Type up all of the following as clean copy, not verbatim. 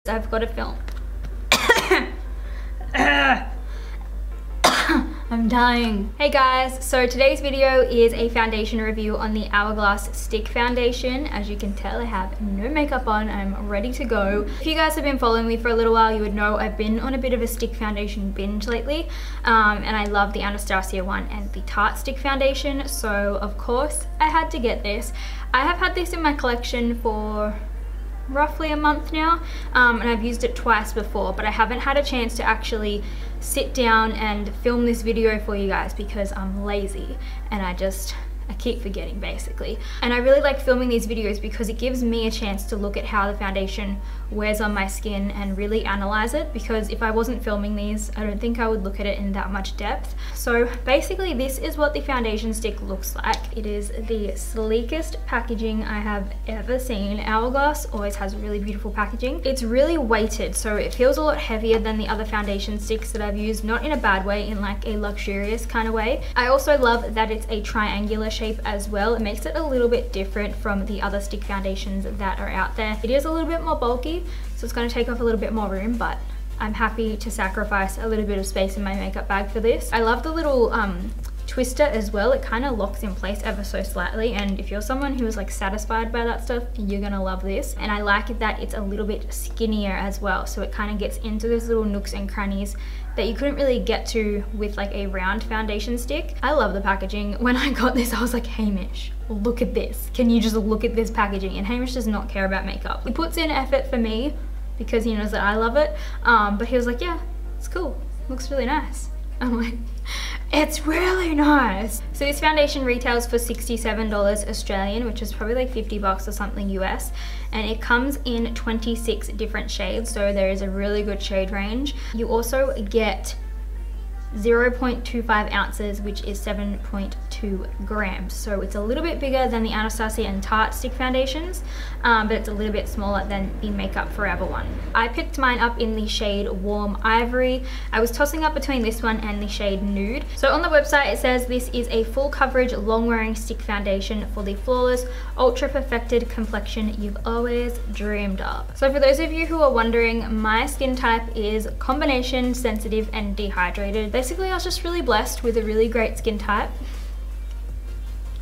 I've got to film. I'm dying. Hey guys, so today's video is a foundation review on the Hourglass Stick foundation. As you can tell, I have no makeup on. I'm ready to go. If you guys have been following me for a little while, you would know I've been on a bit of a stick foundation binge lately. And I love the Anastasia one and the Tarte stick foundation. So of course I had to get this. I have had this in my collection for roughly a month now, and I've used it twice before, but I haven't had a chance to actually sit down and film this video for you guys because I'm lazy and I keep forgetting basically. And I really like filming these videos because it gives me a chance to look at how the foundation wears on my skin and really analyze it, because if I wasn't filming these, I don't think I would look at it in that much depth. So basically this is what the foundation stick looks like. It is the sleekest packaging I have ever seen. Hourglass always has really beautiful packaging. It's really weighted, so it feels a lot heavier than the other foundation sticks that I've used, not in a bad way, in like a luxurious kind of way. I also love that it's a triangular shape as well. It makes it a little bit different from the other stick foundations that are out there. It is a little bit more bulky, so it's going to take up a little bit more room, but I'm happy to sacrifice a little bit of space in my makeup bag for this. I love the little twister as well. It kind of locks in place ever so slightly, and if you're someone who is like satisfied by that stuff, you're gonna love this. And I like it that it's a little bit skinnier as well, so it kind of gets into those little nooks and crannies that you couldn't really get to with like a round foundation stick. I love the packaging. When I got this, I was like, Hamish, look at this. Can you just look at this packaging? And Hamish does not care about makeup. He puts in effort for me because he knows that I love it, but he was like, yeah, it's cool, looks really nice. I'm like, it's really nice. So this foundation retails for $67 Australian, which is probably like 50 bucks or something US, and it comes in 26 different shades, so there is a really good shade range. You also get 0.25 ounces, which is 7.2 grams. So it's a little bit bigger than the Anastasia and Tarte stick foundations, but it's a little bit smaller than the Makeup Forever one. I picked mine up in the shade Warm Ivory. I was tossing up between this one and the shade Nude. So on the website it says this is a full coverage, long wearing stick foundation for the flawless, ultra perfected complexion you've always dreamed of. So for those of you who are wondering, my skin type is combination, sensitive and dehydrated. Basically, I was just really blessed with a really great skin type.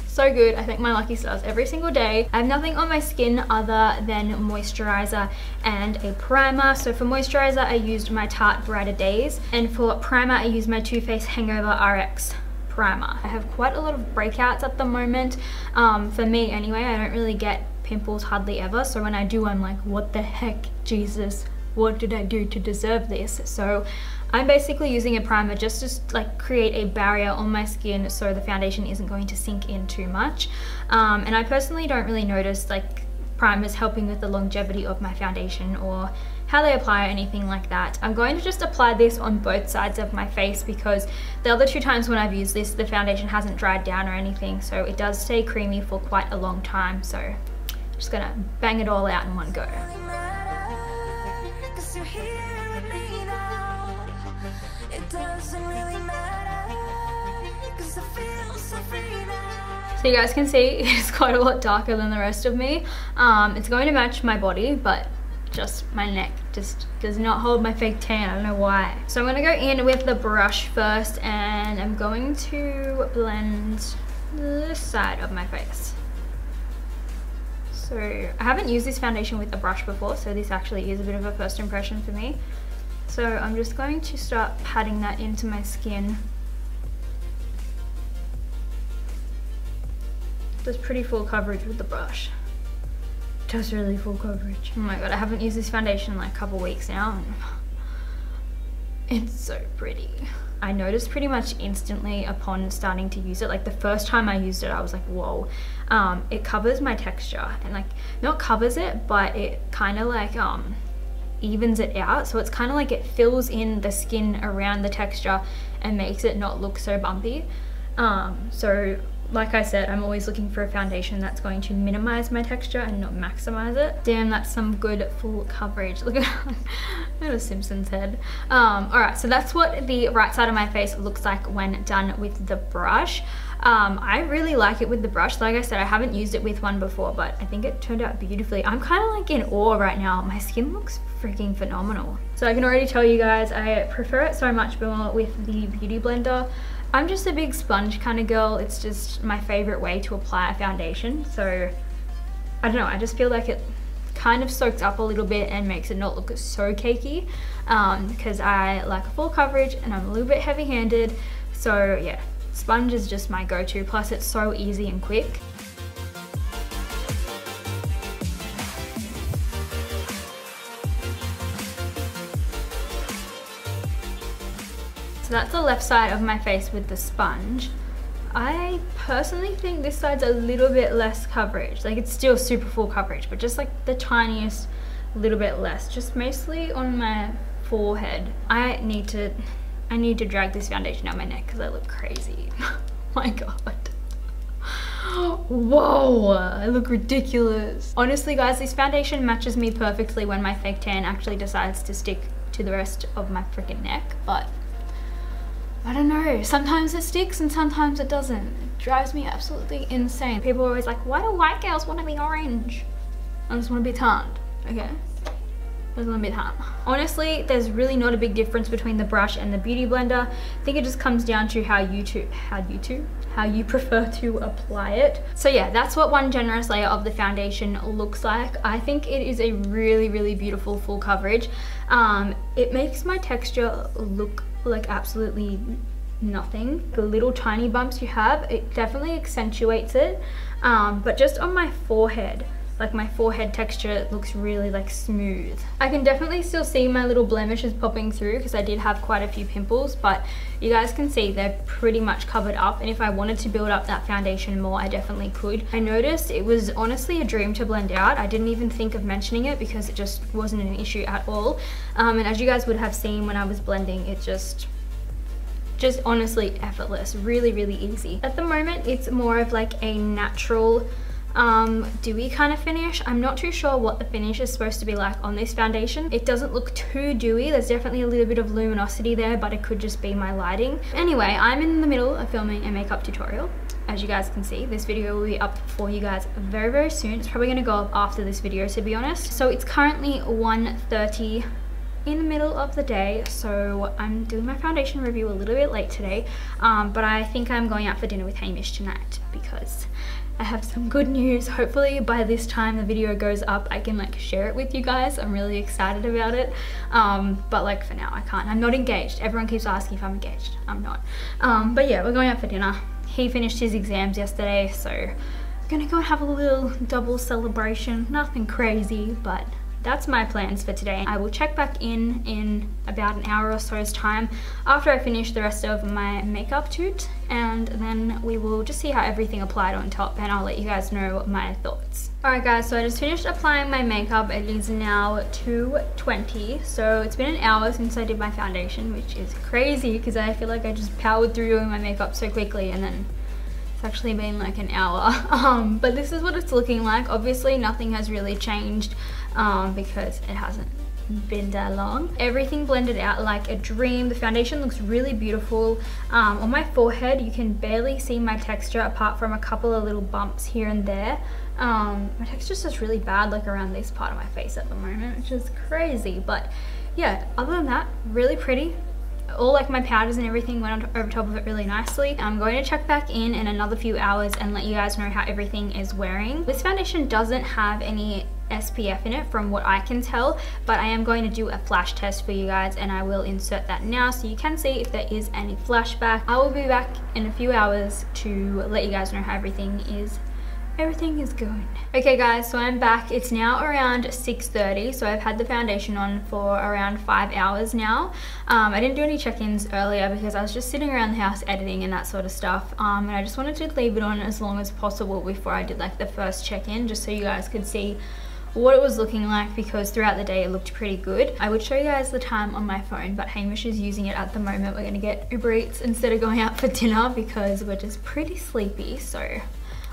So good, I thank my lucky stars every single day. I have nothing on my skin other than moisturizer and a primer. So for moisturizer, I used my Tarte Brighter Days, and for primer, I used my Too Faced Hangover RX primer. I have quite a lot of breakouts at the moment. For me anyway, I don't really get pimples hardly ever. So when I do, I'm like, what the heck, Jesus, what did I do to deserve this? So I'm basically using a primer just to like create a barrier on my skin so the foundation isn't going to sink in too much. And I personally don't really notice like primers helping with the longevity of my foundation or how they apply or anything like that. I'm going to just apply this on both sides of my face because the other two times when I've used this, the foundation hasn't dried down or anything, so it does stay creamy for quite a long time. So I'm just gonna bang it all out in one go. So you guys can see it's quite a lot darker than the rest of me. It's going to match my body, but just my neck just does not hold my fake tan. I don't know why. So I'm going to go in with the brush first, and I'm going to blend this side of my face. So I haven't used this foundation with a brush before, so this actually is a bit of a first impression for me. So I'm just going to start patting that into my skin. Does pretty full coverage with the brush. Does really full coverage. Oh my god, I haven't used this foundation in like a couple weeks now. It's so pretty. I noticed pretty much instantly upon starting to use it, like the first time I used it, I was like, whoa. It covers my texture, and like, not covers it, but it kind of like evens it out. So it's kind of like it fills in the skin around the texture and makes it not look so bumpy. So like I said, I'm always looking for a foundation that's going to minimize my texture and not maximize it. Damn, that's some good full coverage. Look at a Simpsons head. Alright, so that's what the right side of my face looks like when done with the brush. I really like it with the brush. Like I said, I haven't used it with one before, but I think it turned out beautifully. I'm kind of like in awe right now. My skin looks freaking phenomenal. So I can already tell you guys, I prefer it so much more with the Beauty Blender. I'm just a big sponge kind of girl. It's just my favorite way to apply a foundation. So I don't know, I just feel like it kind of soaks up a little bit and makes it not look so cakey, because I like a full coverage and I'm a little bit heavy-handed. So yeah, sponge is just my go-to, plus it's so easy and quick. So that's the left side of my face with the sponge. I personally think this side's a little bit less coverage. Like, it's still super full coverage, but just like the tiniest little bit less, just mostly on my forehead. I need to drag this foundation down my neck because I look crazy. Oh my god. Whoa, I look ridiculous. Honestly guys, this foundation matches me perfectly when my fake tan actually decides to stick to the rest of my freaking neck, but I don't know, sometimes it sticks and sometimes it doesn't. It drives me absolutely insane. People are always like, why do white girls want to be orange? I just want to be tanned, okay? I just want to be tanned. Honestly, there's really not a big difference between the brush and the Beauty Blender. I think it just comes down to how you prefer to apply it. So yeah, that's what one generous layer of the foundation looks like. I think it is a really, really beautiful full coverage. It makes my texture look like absolutely nothing. The little tiny bumps you have, it definitely accentuates it, but just on my forehead, like my forehead texture looks really like smooth. I can definitely still see my little blemishes popping through because I did have quite a few pimples, but you guys can see they're pretty much covered up, and if I wanted to build up that foundation more, I definitely could. I noticed it was honestly a dream to blend out. I didn't even think of mentioning it because it just wasn't an issue at all. And as you guys would have seen when I was blending, it just honestly effortless, really, really easy. At the moment, it's more of like a natural dewy kind of finish. I'm not too sure what the finish is supposed to be like on this foundation. It doesn't look too dewy. There's definitely a little bit of luminosity there, but it could just be my lighting. Anyway, I'm in the middle of filming a makeup tutorial. As you guys can see, this video will be up for you guys very, very soon. It's probably going to go up after this video, to be honest. So it's currently 1:30 in the middle of the day, so I'm doing my foundation review a little bit late today, but I think I'm going out for dinner with Hamish tonight because I have some good news. Hopefully by this time the video goes up, I can like share it with you guys. I'm really excited about it, but like for now I can't. I'm not engaged. Everyone keeps asking if I'm engaged. I'm not. But yeah, we're going out for dinner. He finished his exams yesterday, so we're gonna go and have a little double celebration. Nothing crazy, but that's my plans for today. I will check back in about an hour or so's time after I finish the rest of my makeup toot, and then we will just see how everything applied on top, and I'll let you guys know my thoughts. Alright guys, so I just finished applying my makeup. It is now 2:20, so it's been an hour since I did my foundation, which is crazy because I feel like I just powered through doing my makeup so quickly, and then it's actually been like an hour. But this is what it's looking like. Obviously nothing has really changed because it hasn't been that long. Everything blended out like a dream. The foundation looks really beautiful. On my forehead you can barely see my texture apart from a couple of little bumps here and there. My texture's just really bad like around this part of my face at the moment, which is crazy, but yeah, other than that, really pretty. All like my powders and everything went on over top of it really nicely. I'm going to check back in another few hours and let you guys know how everything is wearing. This foundation doesn't have any SPF in it from what I can tell, but I am going to do a flash test for you guys, and I will insert that now so you can see if there is any flashback. I will be back in a few hours to let you guys know how everything is going. Okay guys, so I'm back. It's now around 6:30, so I've had the foundation on for around 5 hours now. I didn't do any check-ins earlier because I was just sitting around the house editing and that sort of stuff, and I just wanted to leave it on as long as possible before I did like the first check-in, just so you guys could see what it was looking like, because throughout the day it looked pretty good. I would show you guys the time on my phone, but Hamish is using it at the moment. We're gonna get Uber Eats instead of going out for dinner because we're just pretty sleepy, so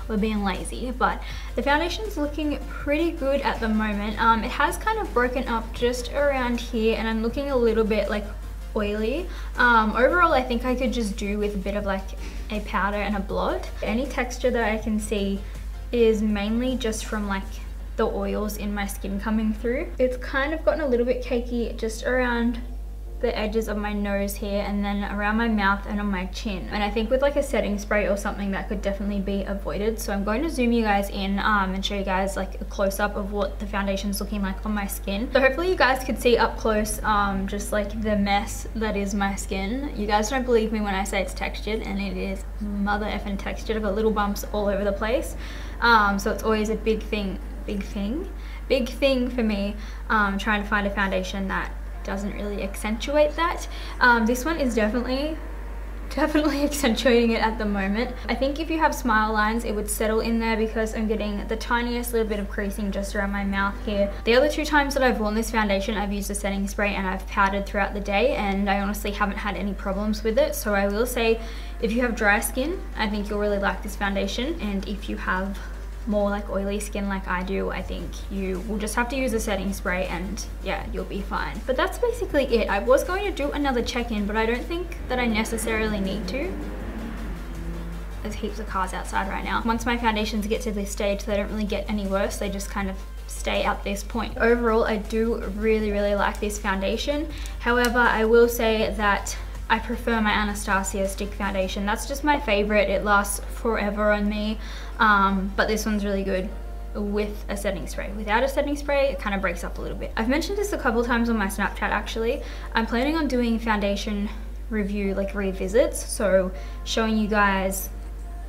we're being lazy. But the foundation's looking pretty good at the moment. It has kind of broken up just around here, and I'm looking a little bit like oily. Overall, I think I could just do with a bit of like a powder and a blot. Any texture that I can see is mainly just from like the oils in my skin coming through. It's kind of gotten a little bit cakey just around the edges of my nose here, and then around my mouth and on my chin. And I think with like a setting spray or something, that could definitely be avoided. So I'm going to zoom you guys in and show you guys like a close-up of what the foundation's looking like on my skin. So hopefully you guys could see up close just like the mess that is my skin. You guys don't believe me when I say it's textured, and it is mother effing textured. I've got little bumps all over the place. So it's always a big thing for me trying to find a foundation that doesn't really accentuate that. This one is definitely accentuating it at the moment. I think if you have smile lines, it would settle in there because I'm getting the tiniest little bit of creasing just around my mouth here. The other 2 times that I've worn this foundation, I've used a setting spray and I've powdered throughout the day, and I honestly haven't had any problems with it. So I will say, if you have dry skin, I think you'll really like this foundation, and if you have more like oily skin like I do, I think you will just have to use a setting spray and yeah, you'll be fine. But that's basically it. I was going to do another check-in, but I don't think that I necessarily need to. There's heaps of cars outside right now. Once my foundations get to this stage, they don't really get any worse. They just kind of stay at this point. Overall, I do really like this foundation. However, I will say that I prefer my Anastasia stick foundation. That's just my favorite. It lasts forever on me. But this one's really good with a setting spray. Without a setting spray, it kind of breaks up a little bit. I've mentioned this a couple times on my Snapchat actually. I'm planning on doing foundation review like revisits, so showing you guys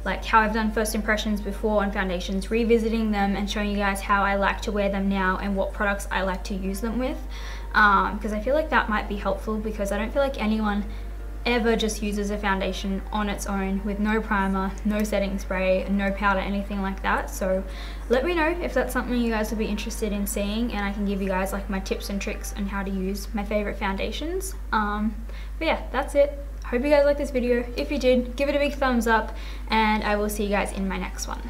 like how I've done first impressions before on foundations, revisiting them and showing you guys how I like to wear them now and what products I like to use them with. Because I feel like that might be helpful, because I don't feel like anyone ever just uses a foundation on its own with no primer, no setting spray, no powder, anything like that. So let me know if that's something you guys would be interested in seeing, and I can give you guys like my tips and tricks on how to use my favorite foundations. But yeah, that's it. Hope you guys liked this video. If you did, give it a big thumbs up, and I will see you guys in my next one.